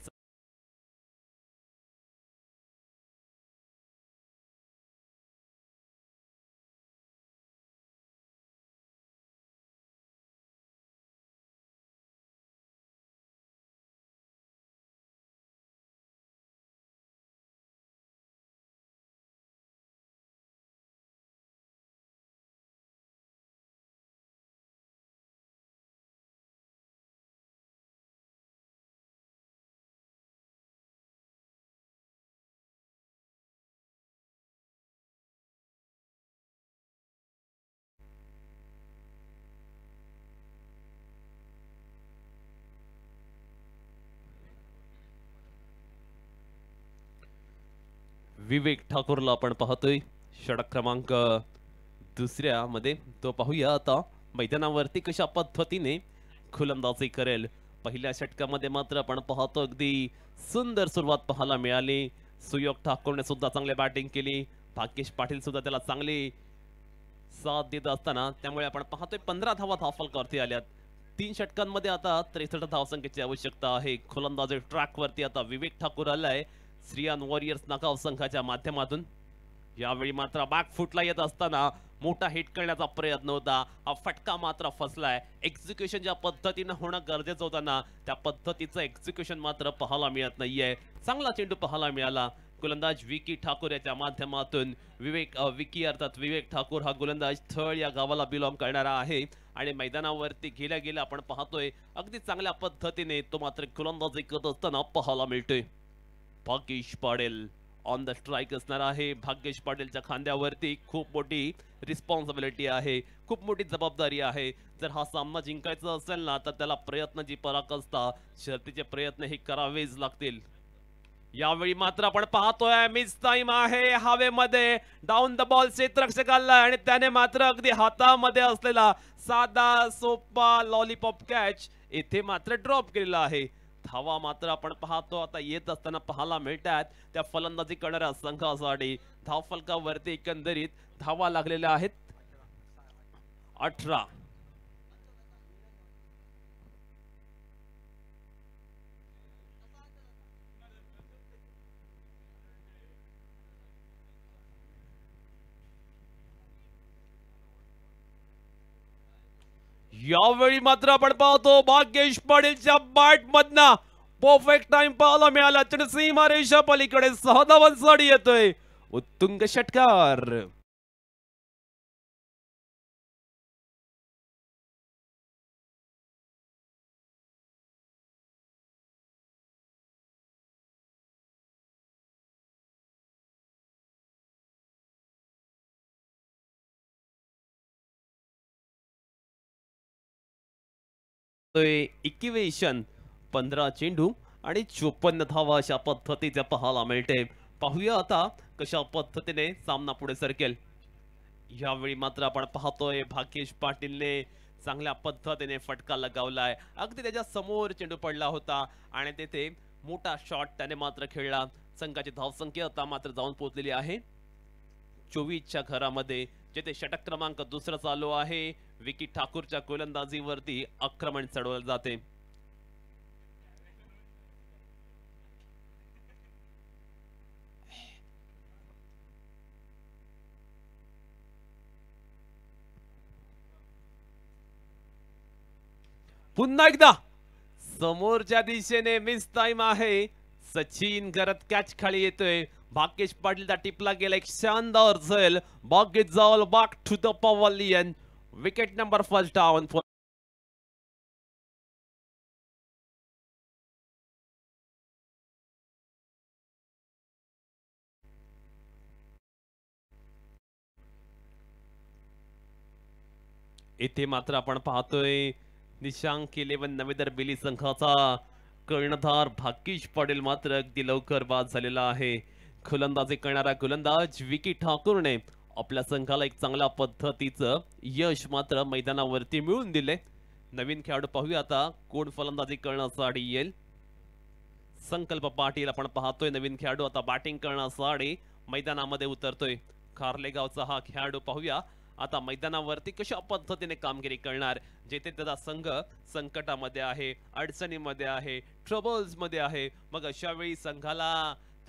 Speaker 3: विवेक ठाकूरला आपण पाहतोय षटक क्रमांक दुसऱ्या मध्ये. तो पाहूया आता मैदानावरती कशा पद्धतीने गोलंदाजी करेल. पहिल्या षटकामध्ये मात्र आपण पाहतो अगदी सुंदर सुरुवात पाहायला मिळाली. सुयोग ठाकूरने सुद्धा चांगली बॅटिंग केली. भाग्येश पाटील सुद्धा त्याला चांगली साथ देत असताना त्यामुळे आपण पाहतोय 15 धावा धावफलकावरती आल्यात. 3 षटकांमध्ये आता 63 धावसंख्येची आवश्यकता आहे. गोलंदाजी ट्रॅक वरती आता विवेक ठाकूर आलाय श्रीयान वॉरियर्स नागाव संघाच्या माध्यमातून. यावेळी मात्र बॅक फुटला येत असताना मोठा हिट करण्याचा प्रयत्न होता. हा फटका मात्र फसलाय. एक्झिक्युशन ज्या पद्धतीने होणं गरजेचं होतं ना त्या पद्धतीचं एक्झिक्युशन मात्र पाहायला मिळत नाहीये. चांगला चेंडू पाहायला मिळाला. गोलंदाज विकी ठाकूर याच्या माध्यमातून विकी अर्थात विवेक ठाकूर हा गोलंदाज थळ या गावाला बिलॉंग करणारा आहे आणि मैदानावरती गेल्या गेल्या आपण पाहतोय अगदी चांगल्या पद्धतीने तो मात्र गोलंदाजी करत असताना पाहायला मिळतोय. Bhagyesh Patil on the strike असणार आहे. भाग्येश पाटीलच्या खांद्यावरती खूप मोठी रिस्पॉन्सिबिलिटी आहे, खूप मोठी जबाबदारी आहे. जर हा सामना जिंकायचा असेल ना तर त्याला प्रयत्न जी पराकाष्ठा शर्तीचे प्रयत्न हे करावेच लागतील. यावेळी मात्र आपण पाहतोय मिस टाइम आहे हवेमध्ये. डाऊन द बॉल क्षेत्ररक्षकाला आणि त्याने मात्र अगदी हातामध्ये असलेला साधा सोपा लॉलीपॉप कॅच इथे मात्र ड्रॉप केलेला आहे. धावा मात्र आपण पाहतो आता येत असताना पाहायला मिळतात त्या फलंदाजी करणाऱ्या संघासाठी. धाव फलकावरती एकंदरीत धावा लागलेल्या आहेत 18. यावेळी मात्र आपण पाहतो भाग्येश पाटीलच्या बॅट मधनं परफेक्ट टाइम पाहायला मिळाला. चेंडू सीमारेषा पलीकडे 6 धावांसाठी येतोय. उत्तुंग षटकार. इक्वेशन 15 चेंडू आणि 54 धावा अशा पद्धतीचे पाहायला मिळते. पाहूया आता कशा पद्धतीने सामना पुढे सरकेल. यावेळी मात्र आपण पाहतोय भाग्येश पाटीलने चांगल्या पद्धतीने फटका लगावलाय. अगदी त्याच्या समोर चेंडू पडला होता आणि तेथे मोठा शॉट त्याने मात्र खेळला. संघाची धावसंख्या आता मात्र जाऊन पोहोचलेली आहे 24च्या घरामध्ये, जेथे षटक क्रमांक दुसरा चालू आहे. विकी ठाकूरच्या गोलंदाजीवरती आक्रमण चढवलं जाते. पुन्हा एकदा समोरच्या दिशेने मिस टाइम आहे. सचिन करत कॅच खाली येतोय. भाग्येश पाटीलचा टिपला गेला एक शानदार झेल. Bhagyesh Jal back to the pavilion. Wicket number first down for इथे मात्र आपण पाहतोय निशांक 11 नवेदर बेली संघाचा कर्णधार भाग्येश पाटील मात्र अगदी लवकर बाद झालेला आहे. गोलंदाजी करणारा गोलंदाज विकी ठाकूरने आपल्या संघाला एक चांगल्या पद्धतीचं यश मात्र मैदानावरती मिळवून दिले. नवीन खेळाडू पाहूया आता कोण फलंदाजी करण्यासाठी येईल. संकल्प पाटील आपण पाहतोय नवीन खेळाडू आता बॅटिंग करण्यासाठी मैदानामध्ये उतरतोय. खारलेगावचा हा खेळाडू पाहूया आता मैदानावरती कशा पद्धतीने कामगिरी करणार. जेथे त्याचा संघ संकटामध्ये आहे, अडचणीमध्ये आहे, ट्रबल्स मध्ये आहे. मग अशा वेळी संघाला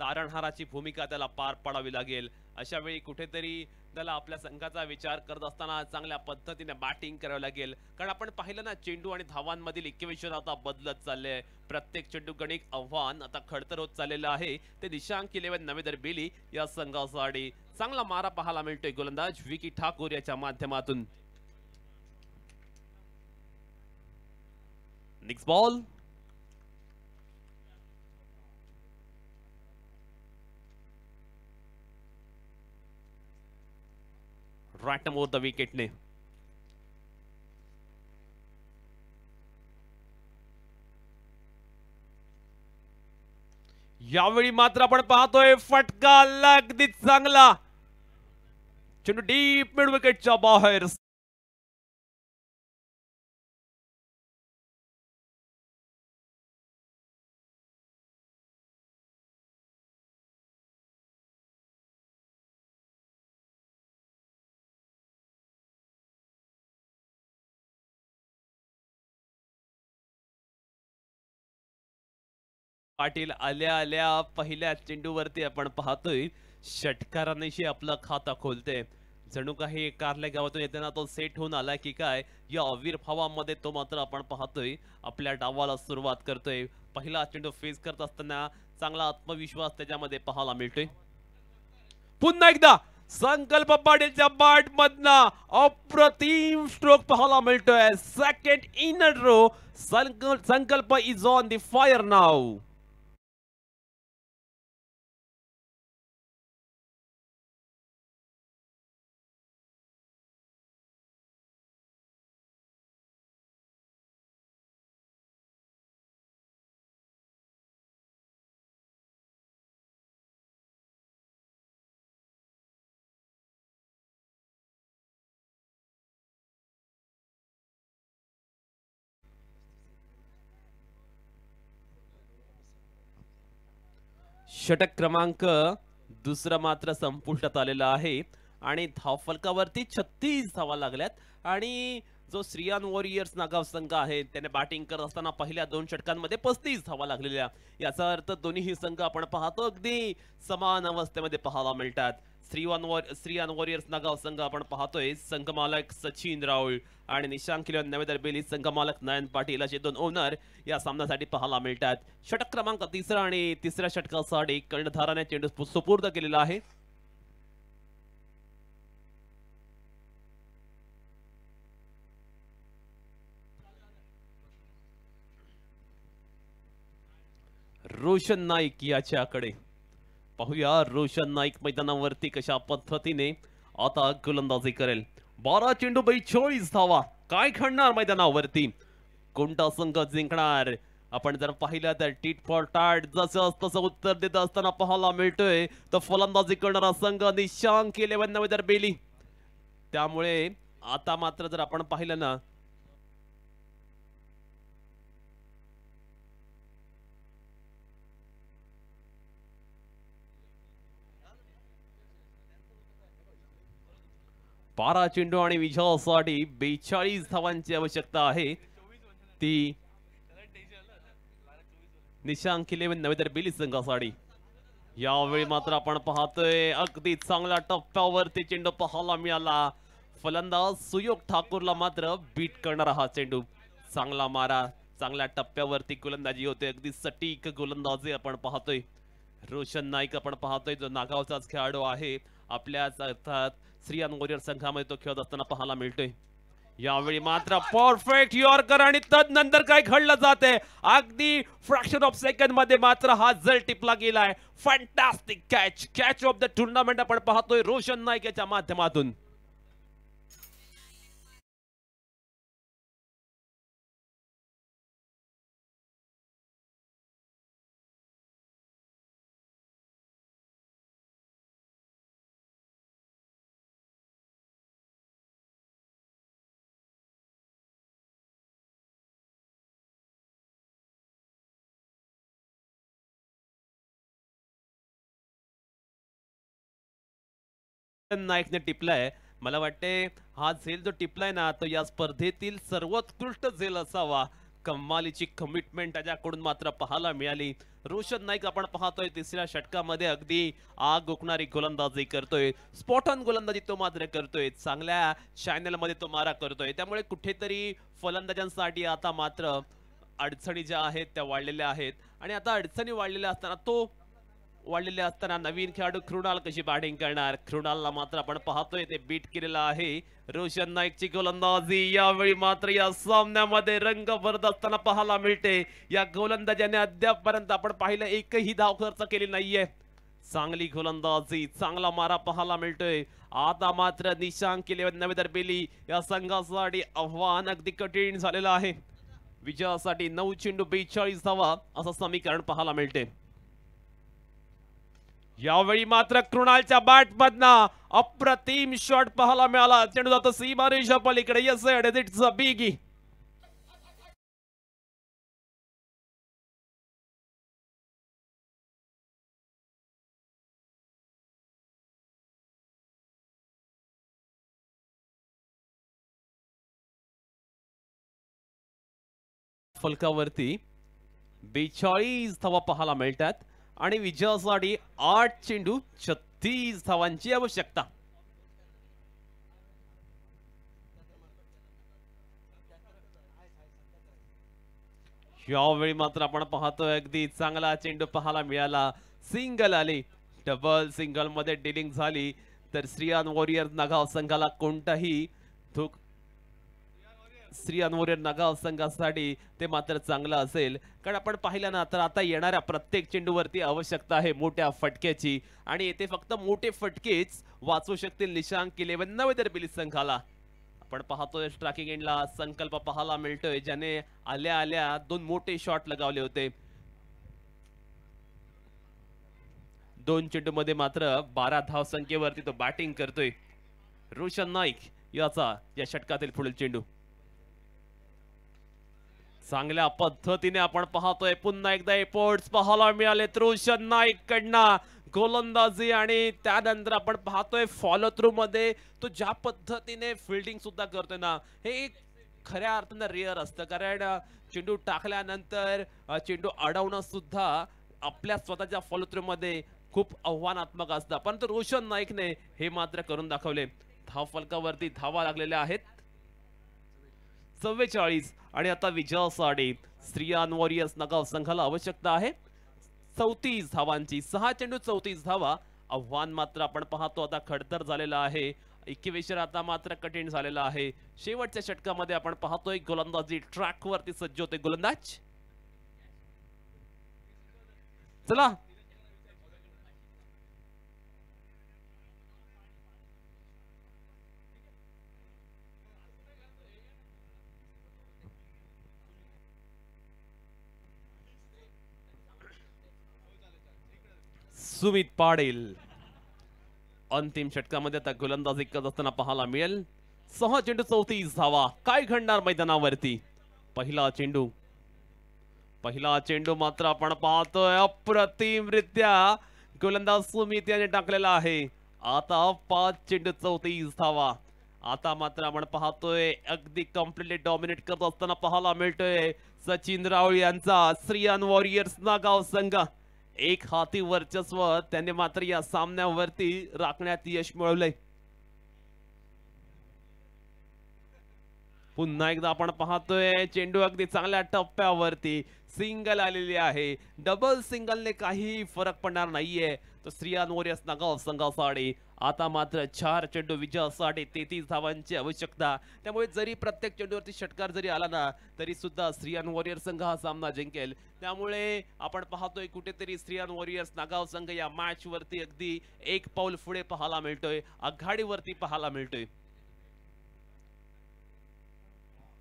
Speaker 3: तारणहाराची भूमिका त्याला पार पाडावी लागेल. अशा वेळी कुठेतरी त्याला आपल्या संघाचा विचार करत असताना चांगल्या पद्धतीने बॅटिंग करावं लागेल. कारण आपण पाहिलं ना चेंडू आणि धावांमधील इक्वेशन आता बदलत चालले. प्रत्येक चेंडू गणित आव्हान आता खडतर होत चाललेलं आहे. ते निशांक 11 नवेदर बेली या संघासाठी चांगला मारा पाहायला मिळतोय गोलंदाज विकी ठाकूर याच्या माध्यमातून. Next ball right over the wicket ने. यावेळी मात्र आपण पाहतोय फटका अगदी चांगला. चेंडू डीप मिड विकेटच्या बाहेर. पाटील आल्या आल्या पहिल्या चेंडूवरती आपण पाहतोय षटकारांशी आपलं खाता खोलते. जणू काही कारले गावातून येताना तो सेट होऊन आला की काय या आविर्भावामध्ये तो मात्र आपण पाहतोय आपल्या डावाला सुरुवात करतोय. पहिला चेंडू फेस करत असताना चांगला आत्मविश्वास त्याच्यामध्ये पाहायला मिळतोय. पुन्हा एकदा संकल्प पाटीलच्या बॅट मधनं अप्रतिम स्ट्रोक पाहायला मिळतोय. Second in a row. Sankalp is on the fire now. षटक क्रमांक दुसरा मात्र संपुष्टात आलेला आहे आणि धावफलकावरती 36 धावा लागल्यात. आणि जो श्रीयान वॉरियर्स नागाव संघ आहे त्याने बॅटिंग करत असताना पहिल्या 2 षटकांमध्ये 35 धावा लागलेल्या. याचा अर्थ दोन्ही संघ आपण पाहतो अगदी समान अवस्थेमध्ये पाहायला मिळतात. श्रीयान वॉरियर्स नागाव संघ आपण पाहतोय संघ मालक सचिन राऊळ आणि निशांक 11 नवेदर बेली संघ मालक नयन पाटील असे 2 ओनर या सामन्यासाठी पाहायला मिळतात. षटक क्रमांक 3 आणि तिसऱ्या षटकासाठी कर्णधाराने चेंडू सुपूर्द केलेला आहे. रोशन नाईक याच्याकडे पाहूया. रोशन नाईक मैदानावरती कशा पद्धतीने आता गोलंदाजी करेल. 12 चेंडू 42 धावा. काय घडणार मैदानावरती, कोणता संघ जिंकणार. आपण जर पाहिलं तर टीट फॉर टॅट जसं तसं उत्तर देत असताना पाहायला मिळतोय तर फलंदाजी करणारा संघ निशांक 11 नवेदर बेली. त्यामुळे आता मात्र जर आपण पाहिलं ना बारा चेंडू आणि विजयासाठी 42 धावांची आवश्यकता आहे. ती निशांक 11 नवेदर बेली संघासाठी. यावेळी मात्र आपण पाहतोय अगदी चांगल्या टप्प्यावरती चेंडू पाहायला मिळाला. फलंदाज सुयोग ठाकूरला मात्र बीट करणारा हा चेंडू. चांगला मारा, चांगल्या टप्प्यावरती गोलंदाजी होते, अगदी सटीक गोलंदाजी आपण पाहतोय. रोशन नाईक आपण पाहतोय जो नागावचाच खेळाडू आहे, आपल्याच अर्थात श्रीयान वॉरियर संघामध्ये तो खेळत असताना पाहायला मिळतोय. यावेळी मात्र परफेक्ट यॉर्कर आणि तदनंतर काय घडलं जाते, अगदी फ्रॅक्शन ऑफ सेकंड मध्ये मात्र हा जल टिपला गेलाय. Fantastic catch of the tournament आपण पाहतोय रोशन नाईक याच्या माध्यमातून. नाईकने टिपलाय, मला वाटते हा झेल जो टिपलाय ना तो या स्पर्धेतील सर्वोत्कृष्ट झेल असावा. कमालीची कमिटमेंट त्याच्याकडून मात्र पाहायला मिळाली. रोशन नाईक आपण पाहतोय तिसऱ्या षटकामध्ये अगदी आग ओकणारी गोलंदाजी करतोय, स्पॉट ऑन गोलंदाजी तो मात्र करतोय, चांगल्या चॅनल मध्ये तो मारा करतोय. त्यामुळे कुठेतरी फलंदाजांसाठी आता मात्र अडचणी ज्या आहेत त्या वाढलेल्या आहेत आणि आता अडचणी वाढलेल्या असताना नवीन खेळाडू कृणाल कशी बॅटिंग करणार. कृणालला मात्र आपण पाहतोय ते बीट केलेला आहे. रोशन नाईकची गोलंदाजी यावेळी मात्र या सामन्यामध्ये रंग भरत असताना पाहायला मिळते. या गोलंदाजाने अद्यापपर्यंत आपण पाहिलं एकही धाव खर्च केली नाहीये. चांगली गोलंदाजी, चांगला मारा पाहायला मिळतोय. आता मात्र निशांक 11 नवे दरबेली या संघासाठी आव्हान अगदी कठीण झालेलं आहे. विजयासाठी 9 चेंडू 42 धावा असं समीकरण पाहायला मिळते. यावेळी मात्र कृणालच्या बॅट मधनं अप्रतिम शॉट पाहायला मिळाला. चेंडू जातो सीमारेषा पलीकडे. Yes it's a बिगी. फलकावरती 42 धावा पाहायला मिळतात आणि विजयासाठी 8 चेंडू 36 धावांची आवश्यकता. यावेळी मात्र आपण पाहतोय अगदी चांगला चेंडू पाहायला मिळाला. सिंगल आली, डबल सिंगल मध्ये डिलिंग झाली तर श्रीयान वॉरियर नागाव संघाला कोणताही श्रीयान वॉरियर नागाव संघासाठी ते मात्र चांगलं असेल. कारण आपण पाहिलं ना तर आता येणाऱ्या प्रत्येक चेंडूवरती आवश्यकता आहे मोठ्या फटक्याची आणि येथे फक्त मोठे फटकेच वाचवू शकतील निशांक 11 नवे दरबेली संघाला. आपण पाहतोय स्ट्रायकिंग एंडला संकल्प पाहायला मिळतोय ज्याने आल्या आल्या 2 मोठे शॉट लगावले होते. 2 चेंडू मध्ये मात्र 12 धाव संख्येवरती तो बॅटिंग करतोय. रोशन नाईक याचा या षटकातील पुढील चेंडू. चांगल्या पद्धतीने आपण पाहतोय पुन्हा एकदा एफर्ट्स पाहायला मिळाले रोशन नाईक कडनं गोलंदाजी आणि त्यानंतर आपण पाहतोय फॉलो थ्रू मध्ये तो ज्या पद्धतीने फिल्डिंग सुद्धा करतोय ना हे खऱ्या अर्थाने रेअर असतं. कारण चेंडू टाकल्यानंतर चेंडू अडवणं सुद्धा आपल्या स्वतःच्या फॉलो थ्रू मध्ये खूप आव्हानात्मक असतं, परंतु रोशन नाईकने हे मात्र करून दाखवले. धाव फलकावरती धावा लागलेल्या आहेत 44 आणि आता विजयासाठी श्रीयान वॉरियर्स नागाव संघाला आवश्यकता आहे 34 धावांची. 6 चेंडू 34 धावा. आव्हान मात्र आपण पाहतो आता खडतर झालेला आहे. 21 आता मात्र कठीण झालेला आहे. शेवटच्या षटकामध्ये आपण पाहतोय गोलंदाजी ट्रॅक वरती सज्ज होते गोलंदाज. चला सुमित पाटील अंतिम षटकामध्ये आता गोलंदाजी करत असताना पाहायला मिळेल. 6 चेंडू 34 धावा. काय घडणार मैदानावरती. पहिला चेंडू मात्र आपण पाहतोय अप्रतिमरित्या गोलंदाज सुमित याने टाकलेला आहे. आता 5 चेंडू 34 धावा. आता मात्र आपण पाहतोय अगदी कम्प्लिटली डॉमिनेट करत असताना पाहायला मिळतोय सचिन राऊळ यांचा श्रीयान वॉरियर्स नागाव संघ. एक हाती वर्चस्व त्याने मात्र या सामन्यावरती राखण्यात यश मिळवलंय. पुन्हा एकदा आपण पाहतोय चेंडू अगदी चांगल्या टप्प्यावरती सिंगल आलेली आहे. डबल सिंगलने काही फरक पडणार नाहीये. तो श्रीयान वॉरियर्स नागाव संघासाठी आता मात्र 4 चेंडू विजयासाठी 33 धावांची आवश्यकता. त्यामुळे जरी प्रत्येक चेंडूवरती षटकार जरी आला ना तरी सुद्धा श्रीयान वॉरियर्स संघ हा सामना जिंकेल. त्यामुळे आपण पाहतोय कुठेतरी श्रीयान वॉरियर्स नागाव संघ या मॅच वरती अगदी एक पाऊल पुढे पाहायला मिळतोय, आघाडीवरती पाहायला मिळतोय.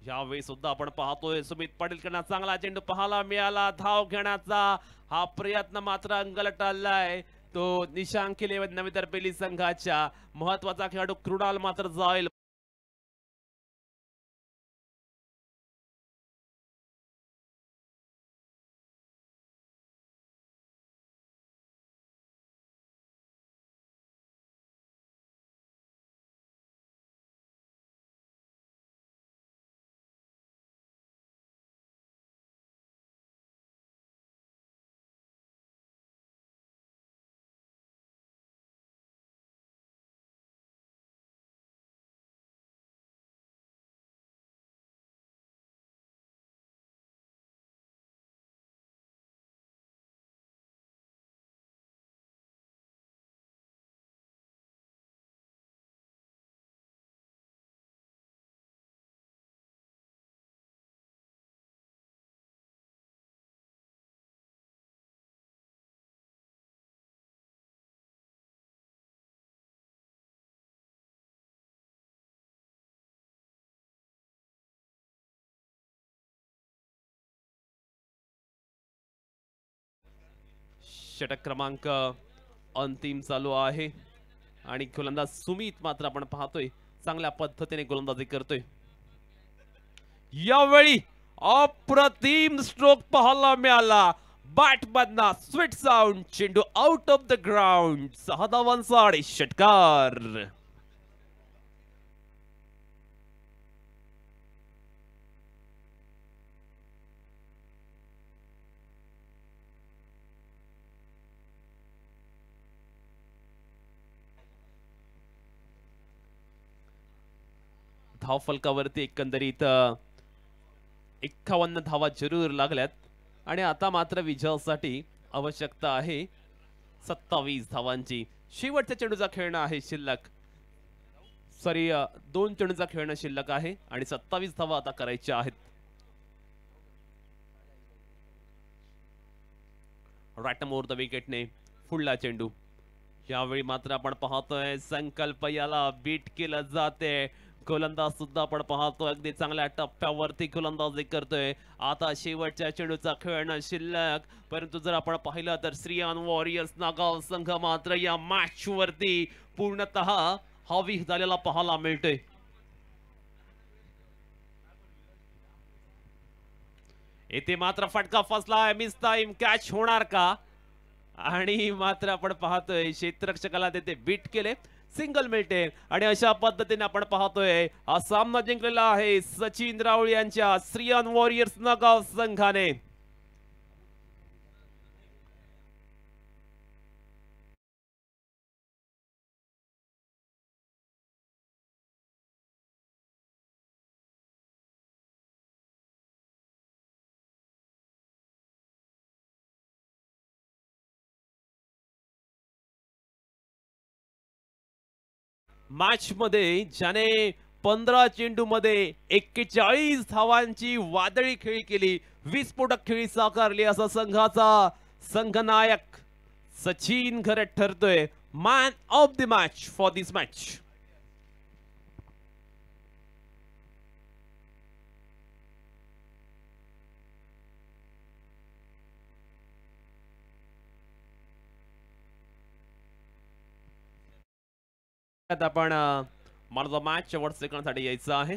Speaker 3: यावेळी सुद्धा आपण पाहतोय सुमित पाटीलकडनं चांगला चेंडू पाहायला मिळाला. धाव घेण्याचा हा प्रयत्न मात्र अंगलटलाय तो निशांक 11 नवी दरबेली संघाच्या. महत्वाचा खेळाडू कृणाल मात्र जाईल. षटक क्रमांक अंतिम चालू आहे आणि गोलंदाज सुमित मात्र आपण पाहतोय चांगल्या पद्धतीने गोलंदाजी करतोय. यावेळी अप्रतिम स्ट्रोक पाहायला मिळाला. बॅट मधना स्वीट साऊंड, चेंडू आउट ऑफ द ग्राउंड. 6 धावांचा आणि षटकार. धाव फलकावरती एकंदरीत 51 धावा जरूर लागल्यात आणि आता मात्र विजयासाठी आवश्यकता आहे 27 धावांची. शेवटच्या चेंडूचा खेळणं आहे शिल्लक. सॉरी 2 चेंडूचा खेळणं शिल्लक आहे आणि 27 धावा आता करायच्या आहेत. राईट मोर द विकेटने पुढला चेंडू. यावेळी मात्र आपण पाहतोय संकल्प याला बीट केलं जाते. गोलंदाज सुद्धा आपण पाहतोय अगदी चांगल्या टप्प्यावरती गोलंदाजी करतोय. आता शेवटच्या चेंडूचा खेळणं शिल्लक. परंतु जर आपण पाहिलं तर श्रीयान वॉरियर्स नागाव संघ मात्र या मॅच वरती पूर्णतः हावी झालेला पाहायला मिळतोय. येथे मात्र फटका फसलाय. मिस टाइम कॅच होणार का? आणि मात्र आपण पाहतोय क्षेत्ररक्षकाला तिथे बीट केले. सिंगल मिळते आणि अशा पद्धतीने आपण पाहतोय हा सामना जिंकलेला आहे सचिन राऊळ यांच्या श्रीयान वॉरियर्स नागाव संघाने. मॅच मध्ये ज्याने 15 चेंडू मध्ये 41 धावांची वादळी खेळी केली, विस्फोटक खेळी साकारली असा संघाचा संघनायक सचिन घरत ठरतोय man of the match for this match. आपण man of the match award second साठी यायचं आहे.